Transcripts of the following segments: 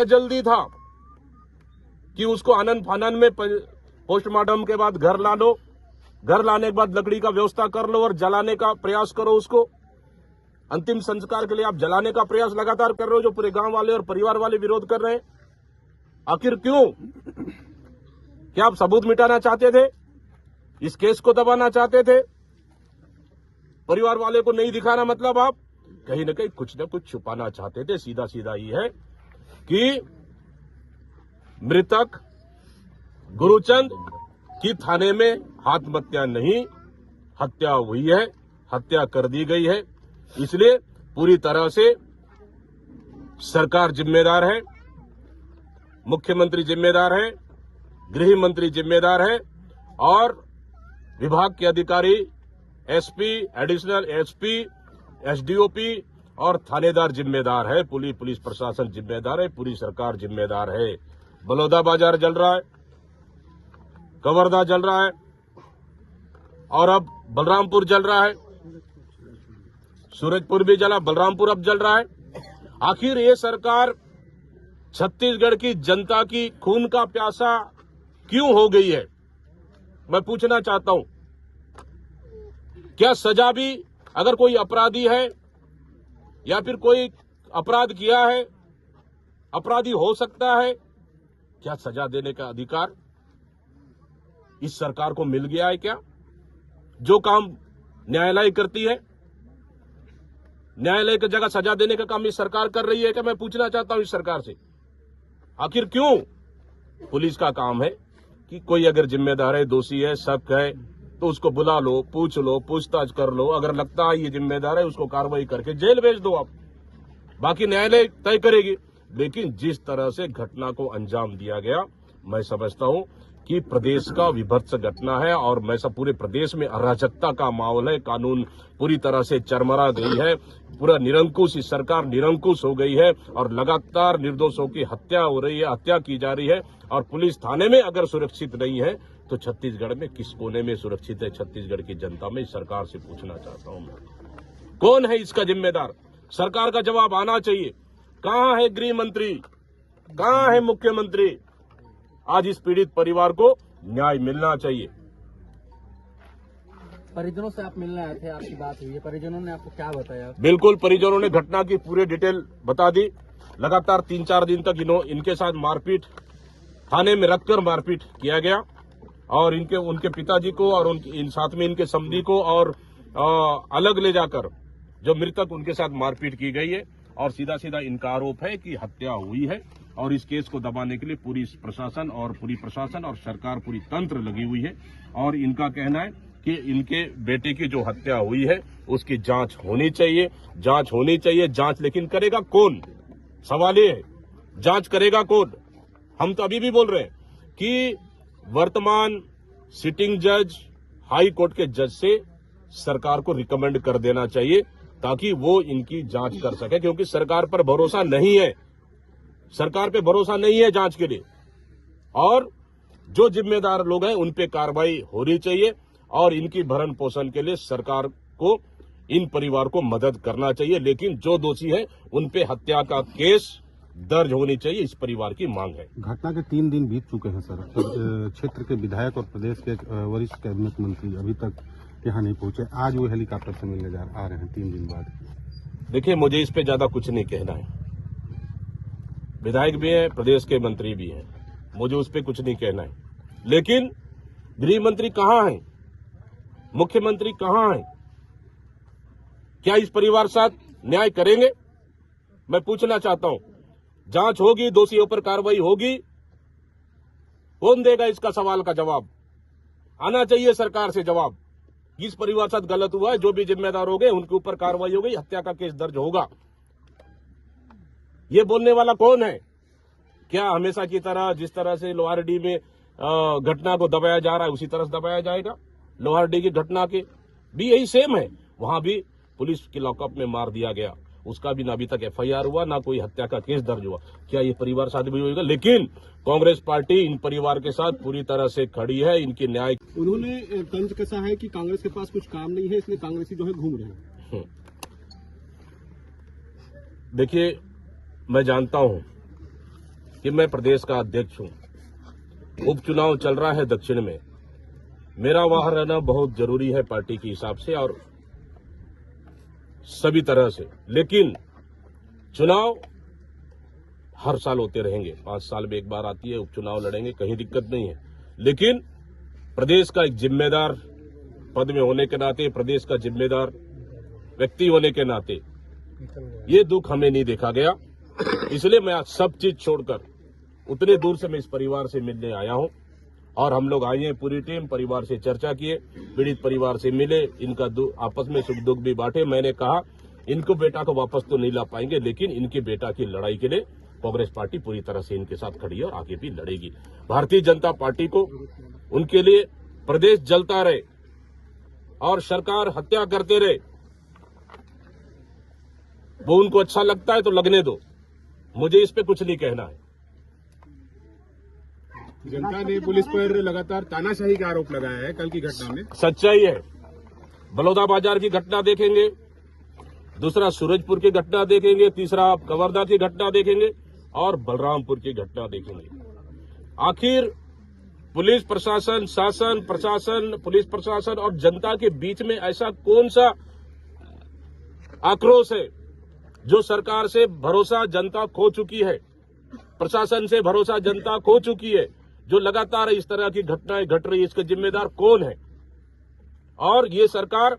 जल्दी था कि उसको आनन फानन में पोस्टमार्टम के बाद घर ला लो, घर लाने के बाद लकड़ी का व्यवस्था कर लो और जलाने का प्रयास करो। उसको अंतिम संस्कार के लिए आप जलाने का प्रयास लगातार कर रहे हो, जो पूरे गांव वाले और परिवार वाले विरोध कर रहे हैं। आखिर क्यों? क्या आप सबूत मिटाना चाहते थे? इस केस को दबाना चाहते थे? परिवार वाले को नहीं दिखाना, मतलब आप कहीं ना कहीं कुछ न कुछ छुपाना चाहते थे। सीधा सीधा ये है कि मृतक गुरुचंद की थाने में आत्महत्या नहीं, हत्या हुई है, हत्या कर दी गई है। इसलिए पूरी तरह से सरकार जिम्मेदार है, मुख्यमंत्री जिम्मेदार है, गृह मंत्री जिम्मेदार है और विभाग के अधिकारी, एसपी, एडिशनल एसपी, एसडीओपी और थानेदार जिम्मेदार है। पुलिस प्रशासन जिम्मेदार है, पूरी सरकार जिम्मेदार है। बलौदा बाजार जल रहा है, कवर्धा जल रहा है और अब बलरामपुर जल रहा है, सूरजपुर भी जला, बलरामपुर अब जल रहा है। आखिर ये सरकार छत्तीसगढ़ की जनता की खून का प्यासा क्यों हो गई है? मैं पूछना चाहता हूं। क्या सजा भी, अगर कोई अपराधी है या फिर कोई अपराध किया है, अपराधी हो सकता है, क्या सजा देने का अधिकार इस सरकार को मिल गया है? क्या जो काम न्यायालय करती है, न्यायालय की जगह सजा देने का काम इस सरकार कर रही है क्या? मैं पूछना चाहता हूं इस सरकार से। आखिर क्यों? पुलिस का काम है कि कोई अगर जिम्मेदार है, दोषी है, शक है तो उसको बुला लो, पूछ लो, पूछताछ कर लो। अगर लगता है ये जिम्मेदार है, उसको कार्रवाई करके जेल भेज दो आप, बाकी न्यायालय तय करेगी। लेकिन जिस तरह से घटना को अंजाम दिया गया, मैं समझता हूं कि प्रदेश का विभत्स घटना है और मैं सब पूरे प्रदेश में अराजकता का माहौल है। कानून पूरी तरह से चरमरा गई है, पूरा निरंकुश, इस सरकार निरंकुश हो गई है और लगातार निर्दोषों की हत्या हो रही है, हत्या की जा रही है। और पुलिस थाने में अगर सुरक्षित नहीं है तो छत्तीसगढ़ में किस कोने में सुरक्षित है छत्तीसगढ़ की जनता? में सरकार से पूछना चाहता हूं मैं, कौन है इसका जिम्मेदार? सरकार का जवाब आना चाहिए। कहां है गृह मंत्री, कहां है मुख्यमंत्री? आज इस पीड़ित परिवार को न्याय मिलना चाहिए। परिजनों से आप मिलने आए थे, आपकी बात हुई है, परिजनों ने आपको क्या बताया? बिल्कुल, परिजनों ने घटना की पूरी डिटेल बता दी। लगातार 3-4 दिन तक इनके साथ मारपीट, थाने में रखकर मारपीट किया गया और उनके पिताजी को और साथ में इनके समधी को और अलग ले जाकर जो मृतक, उनके साथ मारपीट की गई है। और सीधा सीधा इनका आरोप है कि हत्या हुई है और इस केस को दबाने के लिए पूरी प्रशासन और सरकार, पूरी तंत्र लगी हुई है। और इनका कहना है कि इनके बेटे की जो हत्या हुई है उसकी जांच होनी चाहिए। जांच लेकिन करेगा कौन? सवाल ये है, जांच करेगा कौन? हम तो अभी भी बोल रहे हैं कि वर्तमान सिटिंग जज, हाई कोर्ट के जज से सरकार को रिकमेंड कर देना चाहिए ताकि वो इनकी जांच कर सके, क्योंकि सरकार पर भरोसा नहीं है, सरकार पे भरोसा नहीं है जांच के लिए। और जो जिम्मेदार लोग हैं उन पे कार्रवाई होनी चाहिए और इनकी भरण पोषण के लिए सरकार को इन परिवार को मदद करना चाहिए। लेकिन जो दोषी है उन पे हत्या का केस दर्ज होनी चाहिए, इस परिवार की मांग है। घटना के 3 दिन बीत चुके हैं सर, क्षेत्र के विधायक और प्रदेश के वरिष्ठ कैबिनेट मंत्री अभी तक यहाँ नहीं पहुंचे। आज वो हेलीकॉप्टर से मिलने आ रहे हैं 3 दिन बाद। देखिए, मुझे इस पे ज्यादा कुछ नहीं कहना है। विधायक भी है, प्रदेश के मंत्री भी हैं, मुझे उस पर कुछ नहीं कहना है। लेकिन गृह मंत्री कहां है, मुख्यमंत्री कहां है? क्या इस परिवार साथ न्याय करेंगे? मैं पूछना चाहता हूं। जांच होगी, दोषियों पर कार्रवाई होगी, कौन देगा इसका सवाल का जवाब? आना चाहिए सरकार से जवाब। इस परिवार साथ गलत हुआ है, जो भी जिम्मेदार हो गए उनके ऊपर कार्रवाई हो गई, हत्या का केस दर्ज होगा। ये बोलने वाला कौन है? क्या हमेशा की तरह जिस तरह से लोहारडी में घटना को दबाया जा रहा है उसी तरह से दबाया जाएगा? लोहारडी की घटना के भी यही सेम है, वहां भी पुलिस की लॉकअप में मार दिया गया, उसका भी ना अभी तक एफआईआर हुआ, ना कोई हत्या का केस दर्ज हुआ। क्या ये परिवार साथ भी होगा? लेकिन कांग्रेस पार्टी इन परिवार के साथ पूरी तरह से खड़ी है, इनकी न्याय। उन्होंने तंज कसा है कि कांग्रेस के पास कुछ काम नहीं है, इसलिए कांग्रेसी जो है घूम रहे हैं। देखिए, मैं जानता हूं कि मैं प्रदेश का अध्यक्ष हूं। उपचुनाव चल रहा है दक्षिण में, मेरा वहां रहना बहुत जरूरी है पार्टी के हिसाब से और सभी तरह से। लेकिन चुनाव हर साल होते रहेंगे, 5 साल में एक बार आती है, उपचुनाव लड़ेंगे, कहीं दिक्कत नहीं है। लेकिन प्रदेश का एक जिम्मेदार पद में होने के नाते, प्रदेश का जिम्मेदार व्यक्ति होने के नाते ये दुख हमें नहीं देखा गया। इसलिए मैं आज सब चीज छोड़कर उतने दूर से मैं इस परिवार से मिलने आया हूं और हम लोग आए हैं पूरी टीम, परिवार से चर्चा किए, पीड़ित परिवार से मिले, इनका आपस में सुख दुख भी बांटे। मैंने कहा इनको बेटा को वापस तो नहीं ला पाएंगे, लेकिन इनके बेटा की लड़ाई के लिए कांग्रेस पार्टी पूरी तरह से इनके साथ खड़ी है और आगे भी लड़ेगी। भारतीय जनता पार्टी को उनके लिए प्रदेश जलता रहे और सरकार हत्या करते रहे, वो उनको अच्छा लगता है तो लगने दो, मुझे इस पे कुछ नहीं कहना है। जनता ने पुलिस पर लगातार तानाशाही का आरोप लगाया है कल की घटना में। सच्चाई है, बलौदा बाजार की घटना देखेंगे, दूसरा सूरजपुर की घटना देखेंगे, तीसरा आप कवर्धा की घटना देखेंगे और बलरामपुर की घटना देखेंगे। आखिर पुलिस प्रशासन, शासन प्रशासन, पुलिस प्रशासन और जनता के बीच में ऐसा कौन सा आक्रोश है जो सरकार से भरोसा जनता खो चुकी है, प्रशासन से भरोसा जनता खो चुकी है, जो लगातार इस तरह की घटनाएं घट रही है, इसका जिम्मेदार कौन है? और ये सरकार,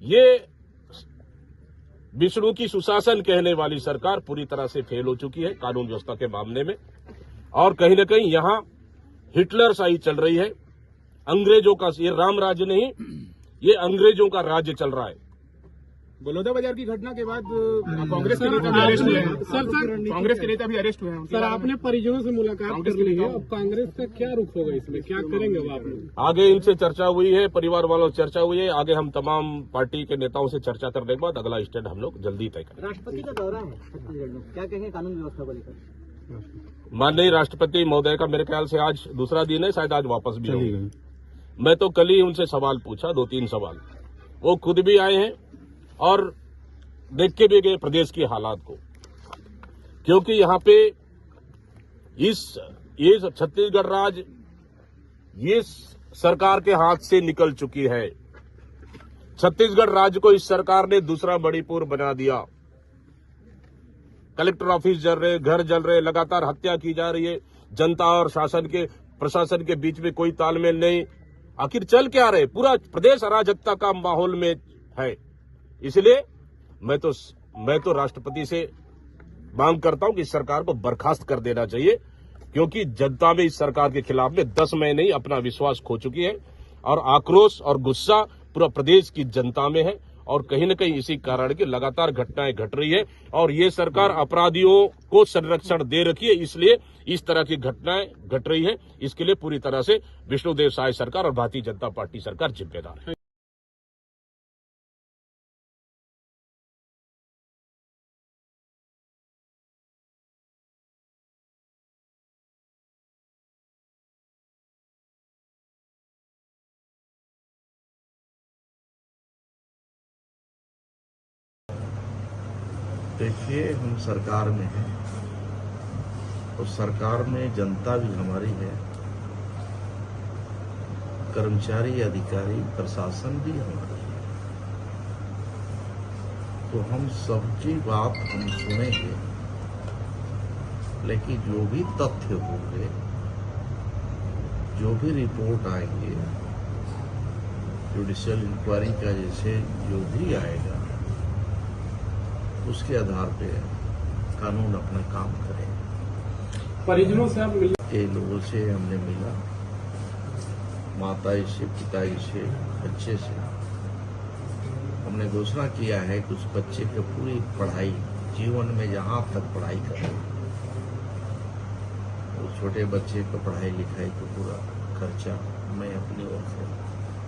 ये विष्णु की सुशासन कहने वाली सरकार पूरी तरह से फेल हो चुकी है कानून व्यवस्था के मामले में। और कहीं न कहीं यहां हिटलर शाही चल रही है, अंग्रेजों का, ये राम राज्य नहीं, ये अंग्रेजों का राज्य चल रहा है। बलौदा बाजार की घटना के बाद कांग्रेस के नेता भी अरेस्ट हुए हैं। कांग्रेस के नेता भी अरेस्ट हुए हैं। सर, आपने परिजनों से मुलाकात कर ली है, अब कांग्रेस का क्या रुख होगा इसमें, क्या करेंगे वो आप लोग? आगे इनसे चर्चा हुई है, परिवार वालों से चर्चा हुई है, आगे हम तमाम पार्टी के नेताओं से चर्चा करने के बाद अगला स्टेप हम लोग जल्दी तय करेंगे। राष्ट्रपति का दौरा है छत्तीसगढ़ में, क्या कहेंगे कानून व्यवस्था को लेकर? माननीय राष्ट्रपति महोदय का मेरे ख्याल से आज दूसरा दिन है, शायद आज वापस भी होंगे। मैं तो कल ही उनसे सवाल पूछा, 2-3 सवाल, वो खुद भी आए हैं और देख के भी गए प्रदेश की हालात को, क्योंकि यहाँ पे ये छत्तीसगढ़ राज्य ये सरकार के हाथ से निकल चुकी है। छत्तीसगढ़ राज्य को इस सरकार ने दूसरा मणिपुर बना दिया। कलेक्टर ऑफिस जल रहे, घर जल रहे, लगातार हत्या की जा रही है, जनता और शासन के प्रशासन के बीच में कोई तालमेल नहीं। आखिर चल क्या रहे? पूरा प्रदेश अराजकता का माहौल में है। इसलिए मैं तो राष्ट्रपति से मांग करता हूं कि इस सरकार को बर्खास्त कर देना चाहिए, क्योंकि जनता में इस सरकार के खिलाफ में 10 महीने ही अपना विश्वास खो चुकी है और आक्रोश और गुस्सा पूरा प्रदेश की जनता में है। और कहीं न कहीं इसी कारण की लगातार घटनाएं घट रही है और ये सरकार अपराधियों को संरक्षण दे रखी है, इसलिए इस तरह की घटनाएं घट रही है। इसके लिए पूरी तरह से विष्णुदेव साय सरकार और भारतीय जनता पार्टी सरकार जिम्मेदार है। देखिए, हम सरकार में हैं और सरकार में जनता भी हमारी है, कर्मचारी, अधिकारी, प्रशासन भी हमारी है। तो हम सबकी बात हम सुनेंगे, लेकिन जो भी तथ्य होंगे, जो भी रिपोर्ट आएंगे, जुडिशियल इंक्वायरी का जैसे जो भी आएगा, उसके आधार पे कानून अपना काम करेगा। परिजनों से आप मिले? कई लोगों से हमने मिला, माताजी से, पिताजी से, बच्चे से। हमने घोषणा किया है कि उस बच्चे की पूरी पढ़ाई, जीवन में जहाँ तक पढ़ाई करें, उस छोटे बच्चे को पढ़ाई लिखाई का पूरा खर्चा मैं अपनी ओर से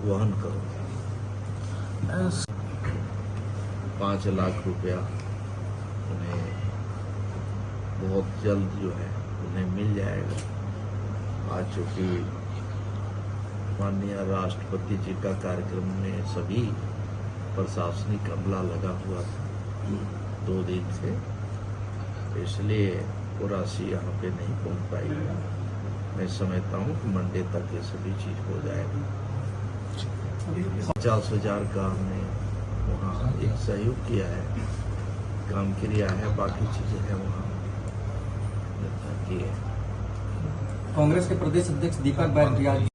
वहन करूँगा। 5 लाख रुपया उन्हें बहुत जल्द जो है उन्हें मिल जाएगा। आज चूँकि माननीय राष्ट्रपति जी का कार्यक्रम में सभी प्रशासनिक अमला लगा हुआ था 2 दिन से, इसलिए वो राशि यहाँ पे नहीं पहुँच पाई। मैं समझता हूँ कि मंडे तक ये सभी चीज हो जाएगी। 50,000 का हमने वहाँ एक सहयोग किया है, काम किया है, बाकी चीजें हैं वहाँ किए। कांग्रेस के प्रदेश अध्यक्ष दीपक बैठ